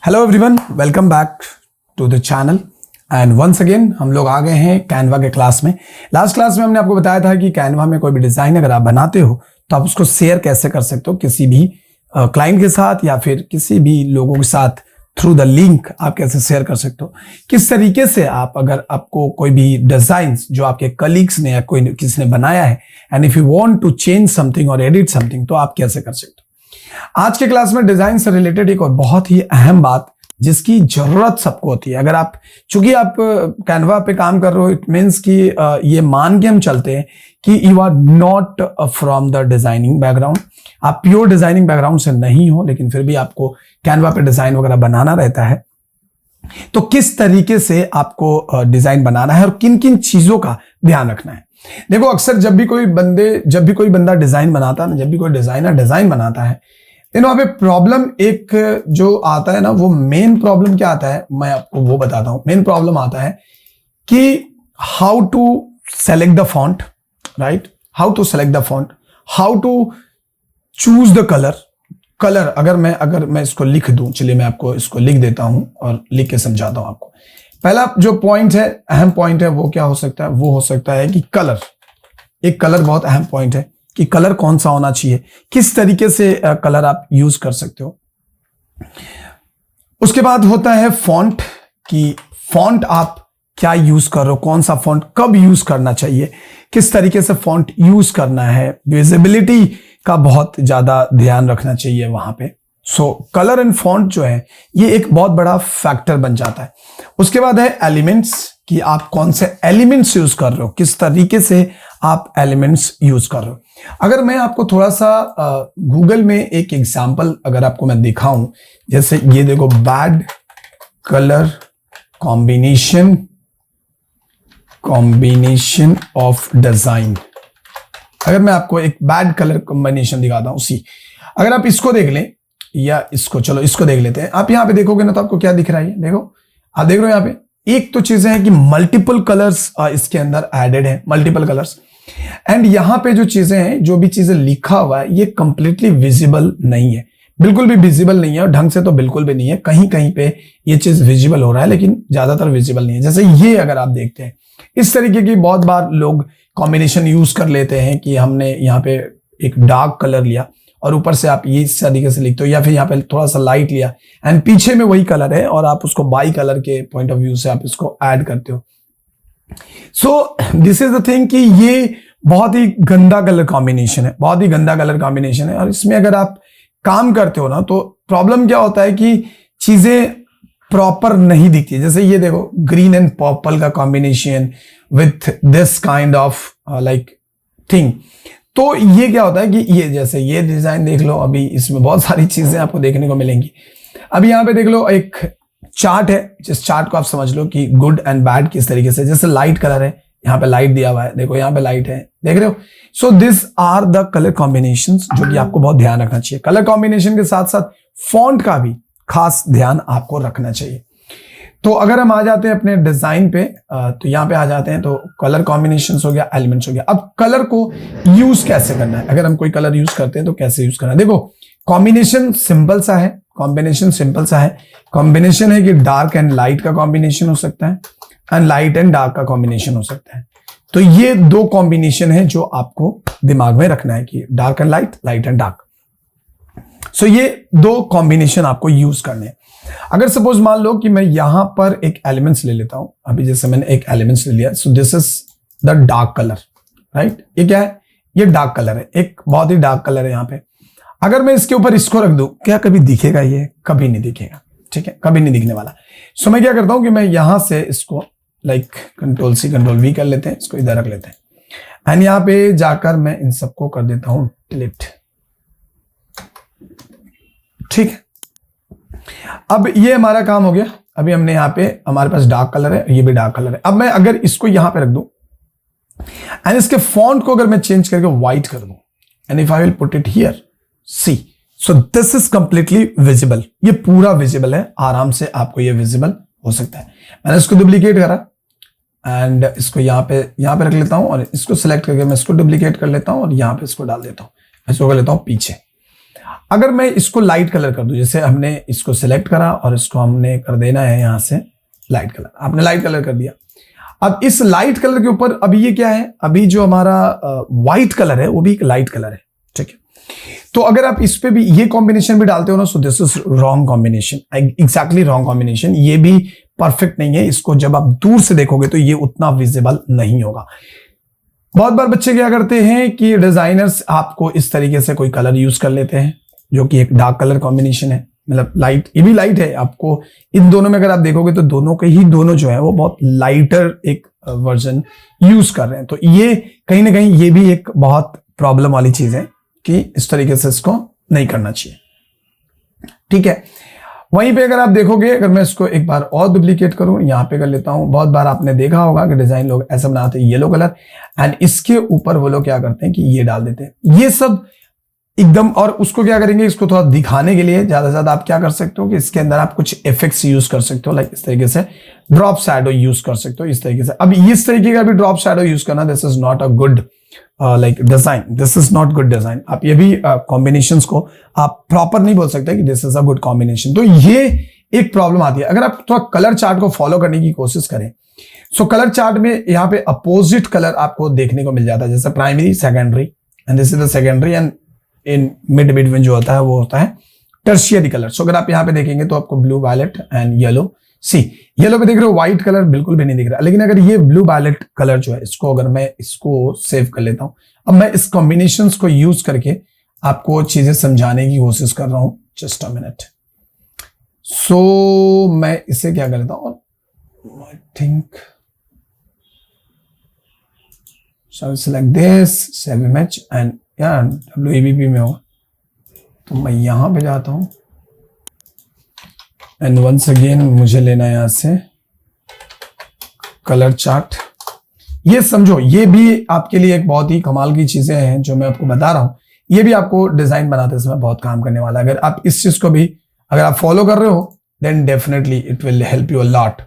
Hello everyone, welcome back to the channel and once again हम लोग आ गए हैं कैनवा के क्लास में। लास्ट क्लास में हमने आपको बताया था कि कैनवा में कोई भी डिज़ाइन अगर आप बनाते हो तो आप उसको शेयर कैसे कर सकते हो किसी भी क्लाइंट के साथ या फिर किसी भी लोगों के साथ थ्रू द लिंक आप कैसे शेयर कर सकते हो। किस तरीके से आप अगर आपको कोई भी डिजाइन जो आपके कलीग्स ने या कोई किसी ने बनाया है and if you want to change something और एडिट समथिंग तो आप कैसे कर सकते हो। आज के क्लास में डिजाइन से रिलेटेड एक और बहुत ही अहम बात जिसकी जरूरत सबको होती है। अगर आप चूंकि आप कैनवा पे काम कर रहे हो, इट मीन्स कि ये मान के हम चलते हैं कि you are not from the designing background, आप प्योर डिजाइनिंग बैकग्राउंड से नहीं हो, लेकिन फिर भी आपको कैनवा पे डिजाइन वगैरह बनाना रहता है। तो किस तरीके से आपको डिजाइन बनाना है और किन किन चीजों का ध्यान रखना है। देखो, अक्सर जब भी कोई बंदा डिजाइन बनाता है ना, जब भी कोई डिजाइनर डिजाइन बनाता है, वहां पे प्रॉब्लम एक जो आता है ना, वो मेन प्रॉब्लम क्या आता है मैं आपको वो बताता हूं। मेन प्रॉब्लम आता है कि how to select the font, right, how to select the font, how to choose the colour. अगर मैं इसको लिख दूं, चलिए मैं आपको इसको लिख देता हूं और लिख के समझाता हूं आपको। पहला जो पॉइंट है, अहम पॉइंट है, वो क्या हो सकता है, वो हो सकता है कि कलर। एक कलर बहुत अहम पॉइंट है कि कलर कौन सा होना चाहिए, किस तरीके से कलर आप यूज कर सकते हो। उसके बाद होता है फॉन्ट, कि फॉन्ट आप क्या यूज कर रहे हो, कौन सा फॉन्ट कब यूज करना चाहिए, किस तरीके से फॉन्ट यूज करना है। विजिबिलिटी का बहुत ज्यादा ध्यान रखना चाहिए वहां पे। सो कलर एंड फॉन्ट जो है ये एक बहुत बड़ा फैक्टर बन जाता है। उसके बाद है एलिमेंट्स, कि आप कौन से एलिमेंट्स यूज कर रहे हो, किस तरीके से आप एलिमेंट्स यूज कर रहे हो। अगर मैं आपको थोड़ा सा गूगल में एक एग्जांपल अगर आपको मैं दिखाऊं, जैसे ये देखो, bad colour combination of design. अगर मैं आपको एक बैड कलर कॉम्बिनेशन दिखाता हूं, अगर आप इसको देख लें या इसको, चलो इसको देख लेते हैं। आप यहां पे देखोगे ना तो आपको क्या दिख रहा है, देखो आप देख रहे हो यहां पे एक तो चीजें हैं कि मल्टीपल कलर्स इसके अंदर एडेड है, मल्टीपल कलर्स। एंड यहां पे जो चीजें हैं, जो भी चीजें लिखा हुआ है, ये कंप्लीटली विजिबल नहीं है, बिल्कुल भी विजिबल नहीं है, और ढंग से तो बिल्कुल भी नहीं है। कहीं कहीं पे ये चीज विजिबल हो रहा है लेकिन ज्यादातर विजिबल नहीं है। जैसे ये अगर आप देखते हैं, इस तरीके की बहुत बार लोग कॉम्बिनेशन यूज कर लेते हैं कि हमने यहाँ पे एक डार्क कलर लिया और ऊपर से आप ये इस तरीके से लिखते हो, या फिर यहाँ पे थोड़ा सा लाइट लिया एंड पीछे में वही कलर है और आप उसको बाई कलर के पॉइंट ऑफ व्यू से आप इसको ऐड करते हो। So this is the thing कि ये बहुत ही गंदा कलर कॉम्बिनेशन है, बहुत ही गंदा कलर कॉम्बिनेशन है। और इसमें अगर आप काम करते हो ना तो प्रॉब्लम क्या होता है कि चीजें प्रॉपर नहीं दिखती। जैसे ये देखो, ग्रीन एंड पर्पल का combination with this kind of like thing. तो ये क्या होता है कि ये जैसे ये डिजाइन देख लो, अभी इसमें बहुत सारी चीजें आपको देखने को मिलेंगी। अभी यहाँ पे देख लो, एक चार्ट है, जिस चार्ट को आप समझ लो कि गुड एंड बैड किस तरीके से। जैसे लाइट कलर है, यहाँ पे लाइट दिया हुआ है, देखो यहाँ पे लाइट है, देख रहे हो। So this are the colour combinations जो कि आपको बहुत ध्यान रखना चाहिए। कलर कॉम्बिनेशन के साथ साथ फॉन्ट का भी खास ध्यान आपको रखना चाहिए। तो अगर हम आ जाते हैं अपने डिजाइन पे, तो यहाँ पे आ जाते हैं, तो कलर कॉम्बिनेशंस हो गया, एलिमेंट्स हो गया। अब कलर को यूज कैसे करना है, अगर हम कोई कलर यूज करते हैं तो कैसे यूज करना है। देखो, कॉम्बिनेशन सिंपल सा है, कॉम्बिनेशन है कि डार्क एंड लाइट का कॉम्बिनेशन हो सकता है एंड लाइट एंड डार्क का कॉम्बिनेशन हो सकता है। तो ये दो कॉम्बिनेशन है जो आपको दिमाग में रखना है कि dark and light, light and dark. So ये दो कॉम्बिनेशन आपको यूज करने हैं। अगर सपोज मान लो कि मैं यहां पर एक एलिमेंट्स ले लेता हूं, अभी जैसे मैंने एक एलिमेंट्स ले लिया, सो this is the dark colour, right. ये क्या है, ये डार्क कलर है, एक बहुत ही डार्क कलर है यहाँ पे। अगर मैं इसके ऊपर इसको रख दूं, क्या कभी दिखेगा ये? कभी नहीं दिखेगा, ठीक है, कभी नहीं दिखने वाला। सो मैं क्या करता हूं कि मैं यहां से इसको like control C control V कर लेते हैं, इसको इधर रख लेते हैं एंड यहां पे जाकर मैं इन सबको कर देता हूं डिलीट, ठीक है। अब ये हमारा काम हो गया। अभी हमने यहाँ पे, हमारे पास डार्क कलर है, ये भी डार्क कलर है। अब मैं अगर इसको यहां पे रख दूं एंड इसके फॉन्ट को अगर मैं चेंज करके व्हाइट कर दूं and if I will put it here, see, so this is completely visible. ये पूरा विजिबल है, आराम से आपको ये विजिबल हो सकता है। मैंने इसको डुप्लीकेट करा एंड इसको यहाँ पे रख लेता हूं और इसको सिलेक्ट करके मैं इसको डुप्लीकेट कर लेता हूं और यहाँ पे इसको डाल देता हूं, इसको कर लेता हूं पीछे। अगर मैं इसको लाइट कलर कर दूं, जैसे हमने इसको सिलेक्ट करा और इसको हमने कर देना है यहां से लाइट कलर, आपने लाइट कलर कर दिया। अब इस लाइट कलर के ऊपर अभी ये क्या है, अभी जो हमारा व्हाइट कलर है वो भी एक लाइट कलर है, ठीक है। तो अगर आप इस पे भी ये कॉम्बिनेशन भी डालते हो ना, सो this is wrong combination, exactly wrong combination, ये भी परफेक्ट नहीं है। इसको जब आप दूर से देखोगे तो ये उतना विजिबल नहीं होगा। बहुत बार बच्चे क्या करते हैं कि डिजाइनर्स आपको इस तरीके से कोई कलर यूज कर लेते हैं जो कि एक डार्क कलर कॉम्बिनेशन है, मतलब लाइट, ये भी लाइट है। आपको इन दोनों में अगर आप देखोगे तो दोनों जो है वो बहुत लाइटर एक वर्जन यूज कर रहे हैं। तो ये कहीं ना कहीं ये भी एक बहुत प्रॉब्लम वाली चीज है कि इस तरीके से इसको नहीं करना चाहिए, ठीक है। वहीं पे अगर आप देखोगे, अगर मैं इसको एक बार और डुप्लीकेट करूं, यहां पे कर लेता हूं। बहुत बार आपने देखा होगा कि डिजाइन लोग ऐसा बनाते हैं येलो कलर एंड इसके ऊपर वो लोग क्या करते हैं कि ये डाल देते हैं, ये सब एकदम। और उसको क्या करेंगे, इसको थोड़ा दिखाने के लिए ज्यादा से ज्यादा आप क्या कर सकते हो कि इसके अंदर आप कुछ इफेक्ट्स यूज कर सकते हो, लाइक इस तरीके से ड्रॉप शैडो यूज कर सकते हो इस तरीके से। अब इस तरीके का भी ड्रॉप शैडो यूज करना, this is not a good like design, this is not good design. आप ये भी कॉम्बिनेशंस को आप प्रॉपर नहीं बोल सकते कि this is a good combination. तो ये एक प्रॉब्लम आती है। अगर आप थोड़ा कलर चार्ट को फॉलो करने की कोशिश करें, सो कलर चार्ट में यहाँ पे अपोजिट कलर आपको देखने को मिल जाता है, जैसे primary, secondary and this is the secondary and in mid between जो होता है वो होता है टर्शियरी कलर। सो अगर आप यहाँ पे देखेंगे तो आपको blue, violet and yellow, see yellow पे देख रहे हो, व्हाइट कलर बिल्कुल भी नहीं दिख रहा। लेकिन अगर ये ब्लू वायलेट कलर जो है, इसको अगर मैं इसको सेव कर लेता हूं, अब मैं इस कॉम्बिनेशंस को यूज करके आपको चीजें समझाने की कोशिश कर रहा हूं। Just a minute. सो मैं इसे क्या कर लेता हूं, I think select this, save image and यार WAVP में होगा, तो मैं यहां पे जाता हूं एंड वंस अगेन मुझे लेना है यहां से कलर चार्ट। ये समझो, ये भी आपके लिए एक बहुत ही कमाल की चीजें हैं जो मैं आपको बता रहा हूं। ये भी आपको डिजाइन बनाते समय बहुत काम करने वाला है। अगर आप इस चीज को भी अगर आप फॉलो कर रहे हो then definitely it will help you a lot.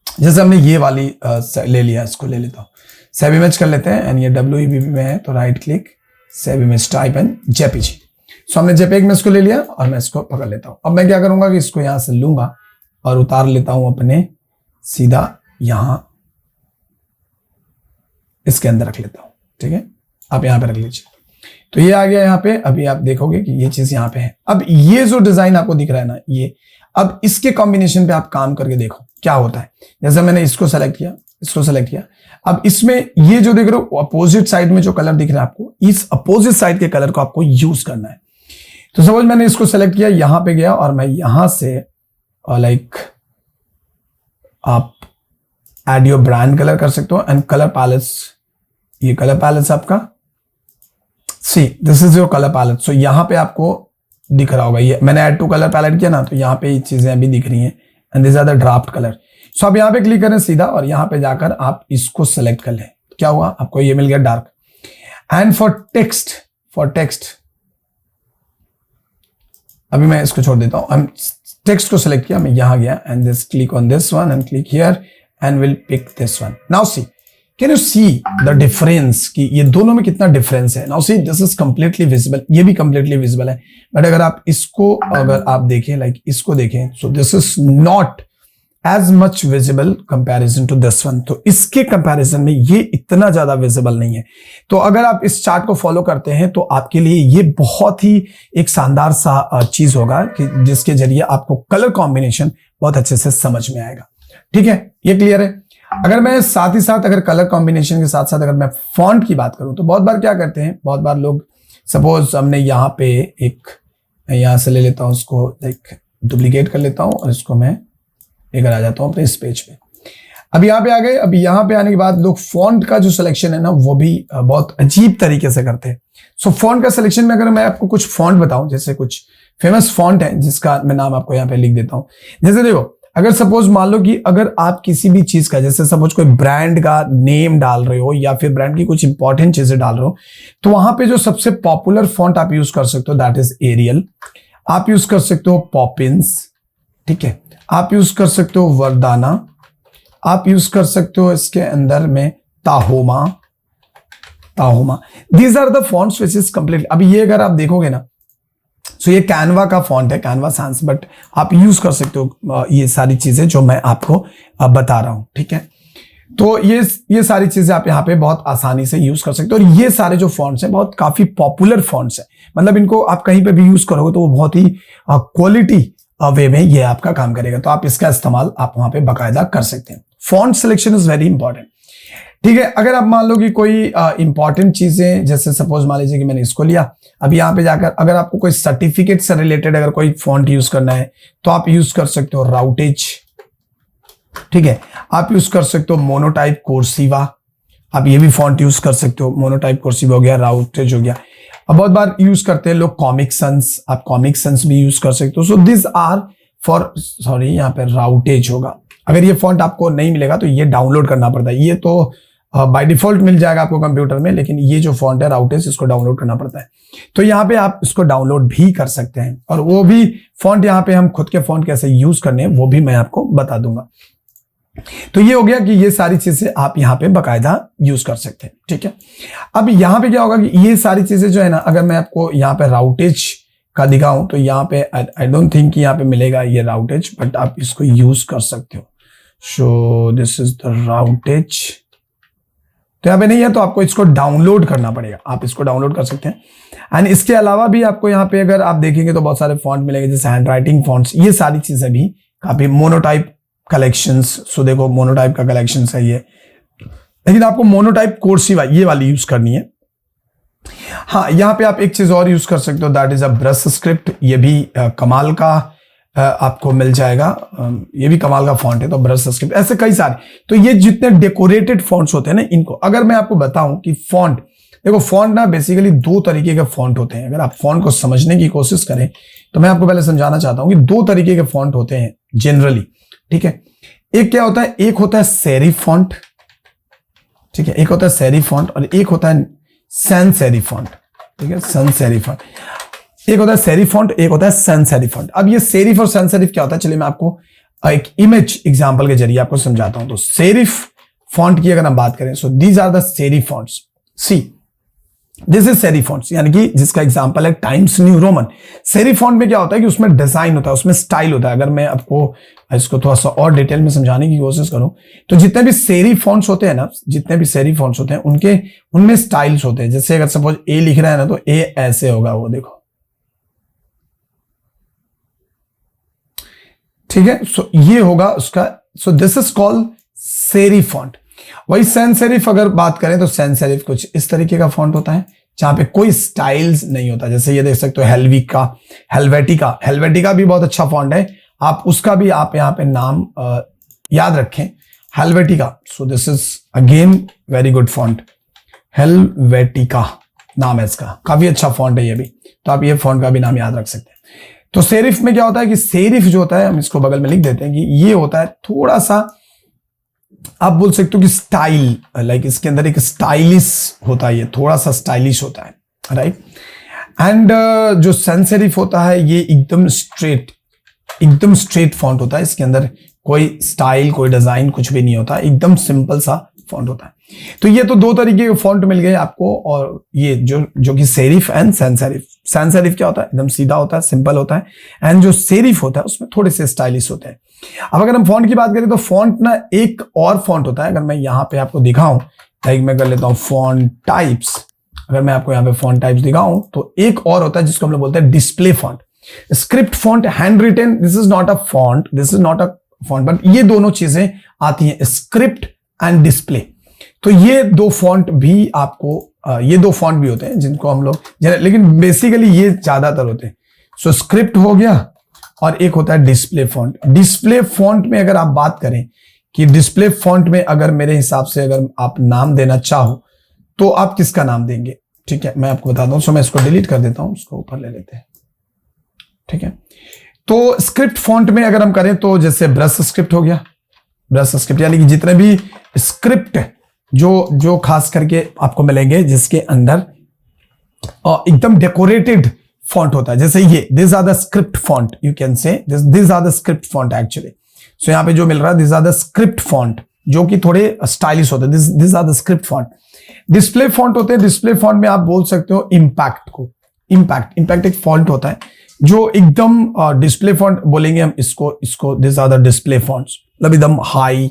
जैसे हमने ये वाली ले लिया, इसको ले लेता हूं, सेव इमेज कर लेते हैं एंड ये WAVP में है तो right click, save image type and JPG। सो हमने JPEG में इसको ले लिया और मैं इसको पकड़ लेता हूं। अब मैं क्या करूंगा कि इसको यहां से लूंगा और उतार लेता हूं अपने सीधा यहां इसके अंदर रख लेता हूं, ठीक है। आप यहां पे रख लीजिए, तो ये आ गया यहां पे। अभी आप देखोगे कि ये चीज यहां पे है। अब ये जो डिजाइन आपको दिख रहा है ना, ये अब इसके कॉम्बिनेशन पे आप काम करके देखो क्या होता है। जैसे मैंने इसको सेलेक्ट किया, इसको सेलेक्ट किया, अब इसमें ये जो देख रहे हो अपोजिट साइड में जो कलर दिख रहा है आपको, इस अपोजिट साइड के कलर को आपको यूज करना है। तो सपोज मैंने इसको सेलेक्ट किया, यहां पे गया और मैं यहां से लाइक आप एड योर ब्रांड कलर कर सकते हो एंड कलर पैलेट्स, ये कलर पैलेट्स आपका, see this is your colour palette. So यहां पे आपको दिख रहा होगा, ये मैंने ऐड टू कलर पैलेट किया ना, तो यहां पे ये चीजें अभी दिख रही हैं and this are the draft colour. So आप यहां पे क्लिक करें सीधा और यहां पे जाकर आप इसको सेलेक्ट कर लें। क्या हुआ, आपको ये मिल गया डार्क। एंड फॉर टेक्स्ट अभी मैं इसको छोड़ देता हूं। टेक्स्ट को सेलेक्ट किया, मैं यहां गया and this click on this one and click here and will pick this one. Now see, can you see the difference कि ये दोनों में कितना डिफरेंस है। Now see this is completely visible, ये भी कंप्लीटली विजिबल है। बट अगर आप इसको अगर आप देखें, लाइक इसको देखें, so this is not as much visible comparison to this one. तो इसके कंपैरिजन में ये इतना ज्यादा विजिबल नहीं है। तो अगर आप इस चार्ट को फॉलो करते हैं तो आपके लिए ये बहुत ही एक शानदार सा चीज होगा कि जिसके जरिए आपको कलर कॉम्बिनेशन बहुत अच्छे से समझ में आएगा। ठीक है, ये क्लियर है। अगर मैं साथ ही साथ अगर कलर कॉम्बिनेशन के साथ साथ अगर मैं फॉन्ट की बात करूं तो बहुत बार क्या करते हैं, बहुत बार लोग सपोज हमने यहाँ पे एक, यहां से ले लेता हूं उसको, लाइक डुप्लीकेट कर लेता हूं और इसको मैं लेकर आ जाता हूं अपने इस पेज पे। अब यहाँ पे आ गए। अब यहाँ पे आने के बाद लोग फॉन्ट का जो सिलेक्शन है ना वो भी बहुत अजीब तरीके से करते हैं। सो फॉन्ट का सिलेक्शन में अगर मैं आपको कुछ फॉन्ट बताऊं, जैसे कुछ फेमस फॉन्ट है जिसका मैं नाम आपको यहाँ पे लिख देता हूं। जैसे देखो, अगर सपोज मान लो कि अगर आप किसी भी चीज का, जैसे सपोज कोई ब्रांड का नेम डाल रहे हो या फिर ब्रांड की कुछ इंपॉर्टेंट चीजें डाल रहे हो, तो वहां पे जो सबसे पॉपुलर फॉन्ट आप यूज कर सकते हो दैट इज एरियल। आप यूज कर सकते हो पॉपिंस, ठीक है, आप यूज कर सकते हो वर्दाना, आप यूज कर सकते हो इसके अंदर में Tahoma. These are the fonts which is complete. अभी ये अगर आप देखोगे ना सो ये कैनवा का फॉन्ट है, कैनवा sans, बट आप यूज कर सकते हो ये सारी चीजें जो मैं आपको बता रहा हूं, ठीक है। तो ये सारी चीजें आप यहाँ पे बहुत आसानी से यूज कर सकते हो, और ये सारे जो फॉन्ट्स हैं बहुत काफी पॉपुलर फॉन्ट्स हैं, मतलब इनको आप कहीं पे भी यूज करोगे तो वो बहुत ही क्वालिटी वे में ये आपका काम करेगा, तो आप इसका इस्तेमाल आप वहां पे बाकायदा कर सकते हैं। Font selection is very important, ठीक है। अगर आप मान लो कि कोई इंपॉर्टेंट चीजें, जैसे सपोज मान लीजिए कि मैंने इसको लिया, अब यहाँ पे जाकर अगर आपको कोई सर्टिफिकेट से रिलेटेड अगर कोई फॉन्ट यूज करना है तो आप यूज कर सकते हो राउटेज, ठीक है। आप यूज कर सकते हो मोनोटाइप कोर्सिवा, आप ये भी फॉन्ट यूज कर सकते हो, मोनोटाइप कोर्सिवा हो गया, राउटेज हो गया। अब बहुत बार यूज करते हैं लोग कॉमिक सन्स, आप कॉमिक सन्स भी यूज कर सकते हो। So this are for, sorry यहाँ पे राउटेज होगा। अगर ये फॉन्ट आपको नहीं मिलेगा तो ये डाउनलोड करना पड़ता है, ये तो बाय डिफॉल्ट मिल जाएगा आपको कंप्यूटर में, लेकिन ये जो फॉन्ट है राउटेज, इसको डाउनलोड करना पड़ता है। तो यहाँ पे आप इसको डाउनलोड भी कर सकते हैं, और वो भी फॉन्ट यहाँ पे हम खुद के फॉन्ट कैसे यूज करने हैं वो भी मैं आपको बता दूंगा। तो ये हो गया कि ये सारी चीजें आप यहाँ पे बाकायदा यूज कर सकते हैं, ठीक है। अब यहाँ पे क्या होगा कि ये सारी चीजें जो है ना, अगर मैं आपको यहाँ पे राउटेज का दिखाऊं तो यहाँ पे आई डोंट थिंक कि यहाँ पे मिलेगा ये राउटेज, बट आप इसको यूज कर सकते हो। So this is the Rautes, तो यहाँ पे नहीं है तो आपको इसको डाउनलोड करना पड़ेगा, आप इसको डाउनलोड कर सकते हैं। एंड इसके अलावा भी आपको यहाँ पे अगर आप देखेंगे तो बहुत सारे फॉन्ट मिलेंगे, जैसे हैंड राइटिंग फॉन्ट्स, ये सारी चीजें भी काफी, मोनोटाइप कलेक्शंस, सो देखो मोनोटाइप का कलेक्शन है ये, लेकिन आपको मोनोटाइप कोर्सिवा ये वाली यूज करनी है। हाँ, यहाँ पे आप एक चीज और यूज कर सकते हो, that is a brush script, ये भी कमाल का आपको मिल जाएगा, ये भी कमाल का फॉन्ट है, तो ब्रश स्क्रिप्ट, ऐसे कई सारे। तो ये जितने डेकोरेटेड फॉन्ट्स होते हैं ना, इनको अगर मैं आपको बताऊं कि फॉन्ट, देखो फॉन्ट ना बेसिकली दो तरीके के फॉन्ट होते हैं। अगर आप फॉन्ट को समझने की कोशिश करें तो मैं आपको पहले समझाना चाहता हूं कि दो तरीके के फॉन्ट होते हैं जनरली, ठीक है। एक क्या होता है, एक होता है सेरिफ फॉन्ट, ठीक है, एक होता है सेरिफ फॉन्ट, और एक होता है सैंस सेरिफ फॉन्ट, ठीक है, सैंस सेरिफ फॉन्ट। एक होता है सेरिफ फॉन्ट, एक होता है सैंस सेरिफ फॉन्ट। अब ये सेरिफ और सैंस सेरिफ क्या होता है, चलिए मैं आपको एक इमेज एग्जांपल के जरिए आपको समझाता हूं। तो सेरिफ फॉन्ट की अगर हम बात करें, so these are the serif fonts, see this is serif fonts, यानी कि जिसका एग्जांपल है Times New Roman. Serif font में क्या होता है कि उसमें डिजाइन होता है, उसमें स्टाइल होता है। अगर मैं आपको इसको थोड़ा सा और डिटेल में समझाने की कोशिश करूं तो जितने भी सेरिफ फॉन्ट्स होते हैं ना, जितने भी सेरिफ फॉन्ट्स होते हैं उनके उनमें स्टाइल्स होते हैं। जैसे अगर सपोज ए लिख रहा है ना, तो ए ऐसे होगा, वो देखो, ठीक है। सो ये होगा उसका, सो this is called serif font. वही सैंस सेरिफ अगर बात करें तो सैंस सेरिफ कुछ इस तरीके का फॉन्ट होता है जहां पे कोई स्टाइल्स नहीं होता। जैसे ये देख सकते हो हेल्विका, हेल्वेटिका, हेल्वेटिका भी बहुत अच्छा फॉन्ट है, आप उसका भी आप यहाँ पे नाम याद रखें, Helvetica. So this is again very good font, Helvetica नाम है इसका, काफी अच्छा फॉन्ट है ये भी, तो आप ये फॉन्ट का भी नाम याद रख सकते हैं। तो सेरिफ में क्या होता है कि सेरिफ जो होता है, हम इसको बगल में लिख देते हैं कि ये होता है थोड़ा सा, आप बोल सकते हो कि स्टाइल, लाइक इसके अंदर एक स्टाइलिश होता है, ये थोड़ा सा स्टाइलिश होता है, राइट। एंड जो सैंस सेरिफ होता है ये एकदम स्ट्रेट फॉन्ट होता है, इसके अंदर कोई स्टाइल, कोई डिजाइन कुछ भी नहीं होता, एकदम सिंपल सा फॉन्ट होता है। तो ये तो दो तरीके के फॉन्ट मिल गए आपको, और ये जो कि serif and sans serif. Sans serif क्या होता है, एकदम सीधा होता है, सिंपल होता है, एंड जो सेरिफ होता है उसमें थोड़े से स्टाइलिश होते हैं। अब अगर हम फॉन्ट की बात करें तो फॉन्ट ना एक और फॉन्ट होता है, अगर मैं यहाँ पे आपको दिखाऊं, लाइक मैं कर लेता हूं फॉन्ट टाइप्स, अगर मैं आपको यहाँ पे फॉन्ट टाइप्स दिखाऊं तो एक और होता है जिसको हम लोग बोलते हैं display font. Script font, handwritten, this is not a font, this is not a font, but ये दोनों चीजें आती हैं, स्क्रिप्ट एंड डिस्प्ले। तो ये दो फॉन्ट भी आपको, ये दो फॉन्ट भी होते हैं जिनको हम लोग, लेकिन बेसिकली ये ज्यादातर होते हैं। सो स्क्रिप्ट हो गया और एक होता है डिस्प्ले फॉन्ट। डिस्प्ले फॉन्ट में अगर आप बात करें कि डिस्प्ले फॉन्ट में अगर मेरे हिसाब से अगर आप नाम देना चाहो तो आप किसका नाम देंगे, ठीक है, मैं आपको बताता हूं। सो मैं इसको डिलीट कर देता हूं, उसको ऊपर ले लेते हैं, ठीक है। तो स्क्रिप्ट फॉन्ट में अगर हम करें तो जैसे ब्रश स्क्रिप्ट हो गया, ब्रश स्क्रिप्ट यानी कि जितने भी स्क्रिप्ट जो खास करके आपको मिलेंगे जिसके अंदर एकदम डेकोरेटेड फॉन्ट होता है, जैसे ये this are the script font, you can say this are the script font actually. So यहाँ पे जो मिल रहा है this are the script font, जो कि थोड़े स्टाइलिश होते हैं, this are the script font. Display font होते हैं, डिस्प्ले फॉन्ट में आप बोल सकते हो इम्पैक्ट को, इम्पैक्ट एक फॉन्ट होता है जो एकदम डिस्प्ले फॉन्ट बोलेंगे हम इसको this are the display fonts, मतलब एकदम हाई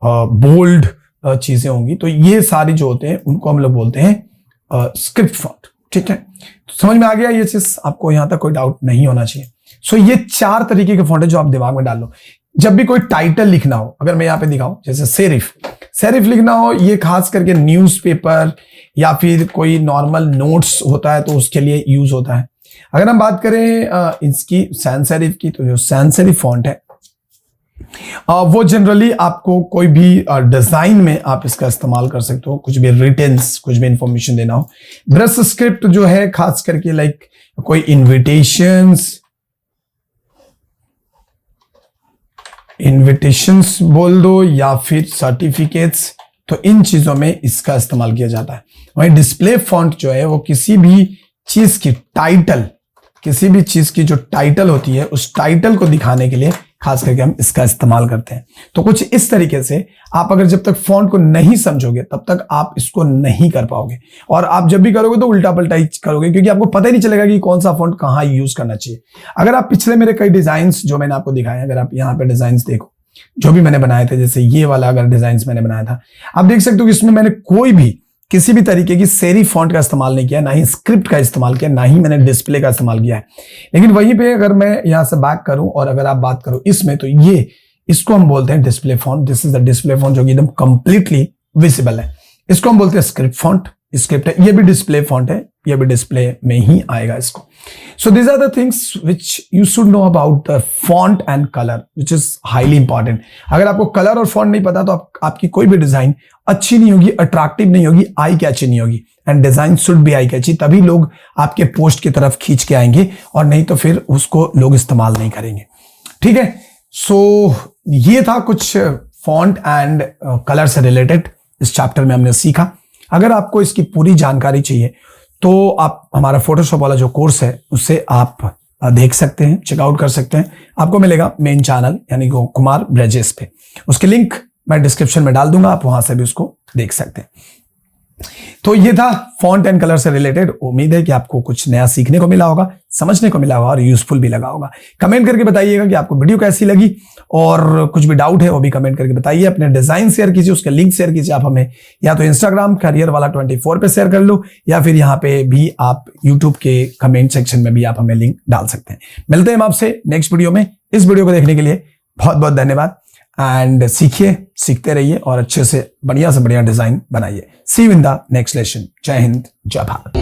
बोल्ड चीजें होंगी, तो ये सारी जो होते हैं उनको हम लोग बोलते हैं स्क्रिप्ट फॉन्ट। ठीक है, तो समझ में आ गया ये चीज, आपको यहां तक कोई डाउट नहीं होना चाहिए। सो ये 4 तरीके के फॉन्ट है जो आप दिमाग में डाल लो। जब भी कोई टाइटल लिखना हो, अगर मैं यहां पे दिखाऊं जैसे सेरिफ लिखना हो, ये खास करके न्यूज़पेपर या फिर कोई नॉर्मल नोट्स होता है तो उसके लिए यूज होता है। अगर हम बात करें इसकी सैंस सेरिफ की, तो जो सैंस सेरिफ फॉन्ट है वो जनरली आपको कोई भी डिजाइन में आप इसका इस्तेमाल कर सकते हो, कुछ भी रिटन्स, कुछ भी इंफॉर्मेशन देना हो। ब्रश स्क्रिप्ट जो है खास करके लाइक कोई इन्विटेशंस बोल दो या फिर सर्टिफिकेट्स, तो इन चीजों में इसका इस्तेमाल किया जाता है। वहीं डिस्प्ले फॉन्ट जो है वो किसी भी चीज की जो टाइटल होती है उस टाइटल को दिखाने के लिए खास करके हम इसका इस्तेमाल करते हैं। तो कुछ इस तरीके से आप अगर जब तक फॉन्ट को नहीं समझोगे तब तक आप इसको नहीं कर पाओगे, और आप जब भी करोगे तो उल्टा पलटा ही करोगे, क्योंकि आपको पता ही नहीं चलेगा कि कौन सा फॉन्ट कहाँ यूज करना चाहिए। अगर आप पिछले मेरे कई डिजाइन्स जो मैंने आपको दिखाए, अगर आप यहाँ पे डिजाइन्स देखो जो भी मैंने बनाए थे, जैसे ये वाला अगर डिजाइन्स मैंने बनाया था, आप देख सकते हो कि इसमें मैंने कोई भी किसी भी तरीके की सेरिफ फॉन्ट का इस्तेमाल नहीं किया, ना ही स्क्रिप्ट का इस्तेमाल किया, ना ही मैंने डिस्प्ले का इस्तेमाल किया है। लेकिन वहीं पे अगर मैं यहां से बैक करूं और अगर आप बात करो इसमें, तो इसको हम बोलते हैं display font. This is the display font जो कि एकदम कंप्लीटली विजिबल है। इसको हम बोलते हैं स्क्रिप्ट फॉन्ट। स्क्रिप्ट है, ये भी डिस्प्ले फॉन्ट है, ये भी डिस्प्ले में ही आएगा इसको। So these are the things which you should know about the font and colour, which is highly important. अगर आपको कलर और फॉन्ट नहीं पता तो आपकी कोई भी डिजाइन अच्छी नहीं होगी, अट्रैक्टिव नहीं होगी, आई कैची नहीं होगी। And design should be eye catchy, तभी लोग आपके पोस्ट की तरफ खींच के आएंगे, और नहीं तो फिर उसको लोग इस्तेमाल नहीं करेंगे। ठीक है, सो ये था कुछ फॉन्ट एंड कलर से रिलेटेड इस चैप्टर में हमने सीखा। अगर आपको इसकी पूरी जानकारी चाहिए तो आप हमारा फोटोशॉप वाला जो कोर्स है उससे आप देख सकते हैं, चेकआउट कर सकते हैं। आपको मिलेगा मेन चैनल यानी कुमार ब्रजेश पे, उसके लिंक मैं डिस्क्रिप्शन में डाल दूंगा, आप वहां से भी उसको देख सकते हैं। तो ये था फॉन्ट एंड कलर से रिलेटेड। उम्मीद है कि आपको कुछ नया सीखने को मिला होगा, समझने को मिला होगा और यूजफुल भी लगा होगा। कमेंट करके बताइएगा कि आपको वीडियो कैसी लगी, और कुछ भी डाउट है वो भी कमेंट करके बताइए। अपने डिजाइन शेयर कीजिए, उसके लिंक शेयर कीजिए। आप हमें या तो इंस्टाग्राम करियर वाला 24 पे शेयर कर लो, या फिर यहाँ पे भी आप यूट्यूब के कमेंट सेक्शन में भी आप हमें लिंक डाल सकते हैं। मिलते हैं हम आपसे नेक्स्ट वीडियो में। इस वीडियो को देखने के लिए बहुत बहुत धन्यवाद। एंड सीखते रहिए और अच्छे से बढ़िया डिजाइन बनाइए। See you in the next lesson. जय हिंद, जय भारत।